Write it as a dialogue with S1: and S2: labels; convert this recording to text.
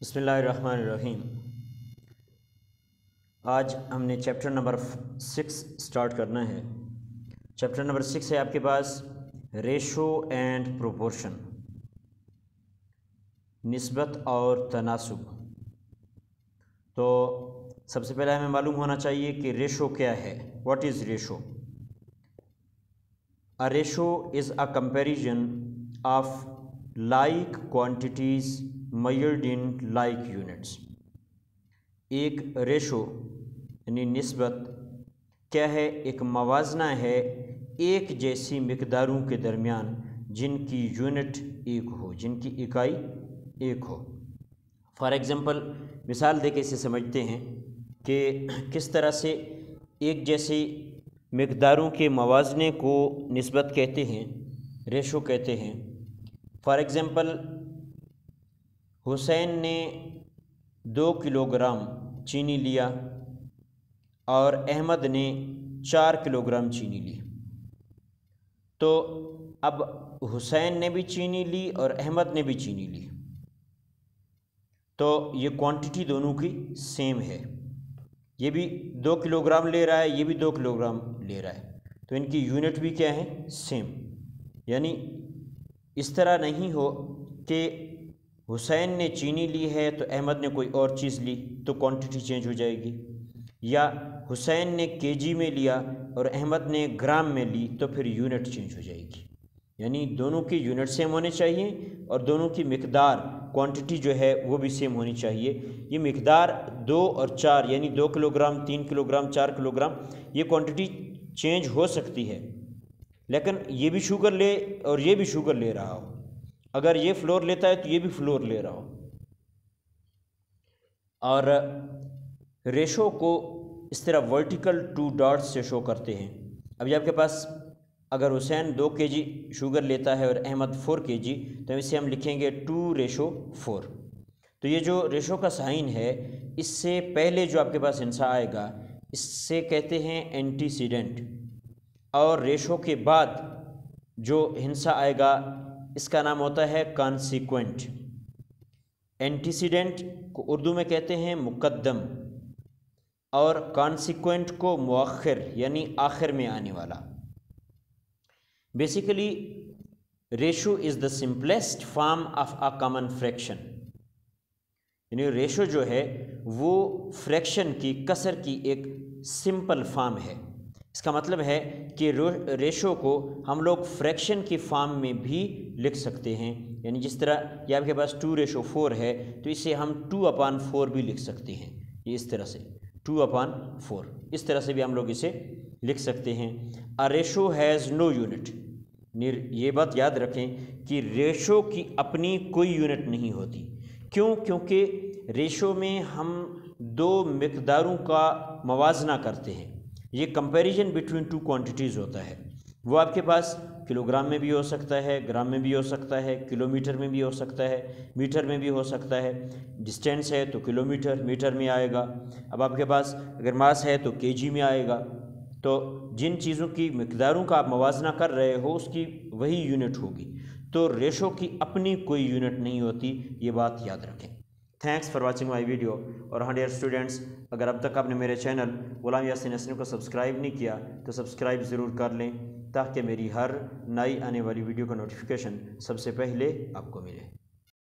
S1: बिस्मिल्लाहिर्रहमानिर्रहीम। आज हमने चैप्टर नंबर 6 स्टार्ट करना है। चैप्टर नंबर 6 है आपके पास रेशो एंड प्रोपोर्शन, निस्बत और तनासुब। तो सबसे पहले हमें मालूम होना चाहिए कि रेशो क्या है। What is ratio? A ratio is a comparison of like quantities measured in like units। एक रेशो यानी निस्बत क्या है? एक मवाजना है एक जैसी मिकदारों के दरमियान जिनकी यूनिट एक हो, जिनकी इकाई एक हो। फॉर एग्ज़ाम्पल मिसाल देके इसे समझते हैं कि किस तरह से एक जैसी मिकदारों के मवाजने को निस्बत कहते हैं, रेशो कहते हैं। फॉर एग्ज़ाम्पल हुसैन ने 2 किलोग्राम चीनी लिया और अहमद ने 4 किलोग्राम चीनी ली। तो अब हुसैन ने भी चीनी ली और अहमद ने भी चीनी ली, तो ये क्वांटिटी दोनों की सेम है। ये भी 2 किलोग्राम ले रहा है, ये भी 2 किलोग्राम ले रहा है, तो इनकी यूनिट भी क्या है? सेम। यानी इस तरह नहीं हो कि हुसैन ने चीनी ली है तो अहमद ने कोई और चीज़ ली तो क्वांटिटी चेंज हो जाएगी, या हुसैन ने केजी में लिया और अहमद ने ग्राम में ली तो फिर यूनिट चेंज हो जाएगी। यानी दोनों की यूनिट सेम होने चाहिए और दोनों की मिकदार क्वांटिटी जो है वो भी सेम होनी चाहिए। ये मिकदार 2 और 4 यानी 2 किलोग्राम, 3 किलोग्राम, 4 किलोग्राम, ये क्वांटिटी चेंज हो सकती है, लेकिन ये भी शुगर ले और ये भी शुगर ले रहा हो। अगर ये फ्लोर लेता है तो ये भी फ्लोर ले रहा हो। और रेशो को इस तरह वर्टिकल 2 डॉट्स से शो करते हैं। अभी आपके पास अगर हुसैन 2 केजी शुगर लेता है और अहमद 4 केजी, तो इसे हम लिखेंगे 2:4। तो ये जो रेशो का साइन है, इससे पहले जो आपके पास हिस्सा आएगा इससे कहते हैं एंटीसीडेंट, और रेशो के बाद जो हिस्सा आएगा इसका नाम होता है कॉन्सिक्वेंट। एंटीसीडेंट को उर्दू में कहते हैं मुकद्दम और कॉन्सिक्वेंट को मुअख्खिर यानी आखिर में आने वाला। Basically ratio is the simplest form of a common fraction. यानी रेशो जो है वो फ्रैक्शन की, कसर की एक सिंपल फॉर्म है। इसका मतलब है कि रेशो को हम लोग फ्रैक्शन की फॉर्म में भी लिख सकते हैं। यानी जिस तरह ये आपके पास 2:4 है तो इसे हम 2/4 भी लिख सकते हैं। ये इस तरह से 2/4 इस तरह से भी हम लोग इसे लिख सकते हैं। A ratio has no unit. ये बात याद रखें कि रेशो की अपनी कोई यूनिट नहीं होती। क्यों? क्योंकि रेशो में हम 2 मिकदारों का मवाजना करते हैं। ये कंपैरिजन बिटवीन 2 क्वांटिटीज़ होता है। वो आपके पास किलोग्राम में भी हो सकता है, ग्राम में भी हो सकता है, किलोमीटर में भी हो सकता है, मीटर में भी हो सकता है। डिस्टेंस है तो किलोमीटर, मीटर में आएगा। अब आपके पास अगर मास है तो केजी में आएगा। तो जिन चीज़ों की मिकदारों का आप मवाजना कर रहे हो उसकी वही यूनिट होगी। तो रेशो की अपनी कोई यूनिट नहीं होती, ये बात याद रखें। Thanks for watching my video. और हाँ डियर स्टूडेंट्स, अगर अब तक आपने मेरे चैनल गुलाम यासीन हसनी को सब्सक्राइब नहीं किया तो सब्सक्राइब ज़रूर कर लें, ताकि मेरी हर नई आने वाली वीडियो का नोटिफिकेशन सबसे पहले आपको मिले।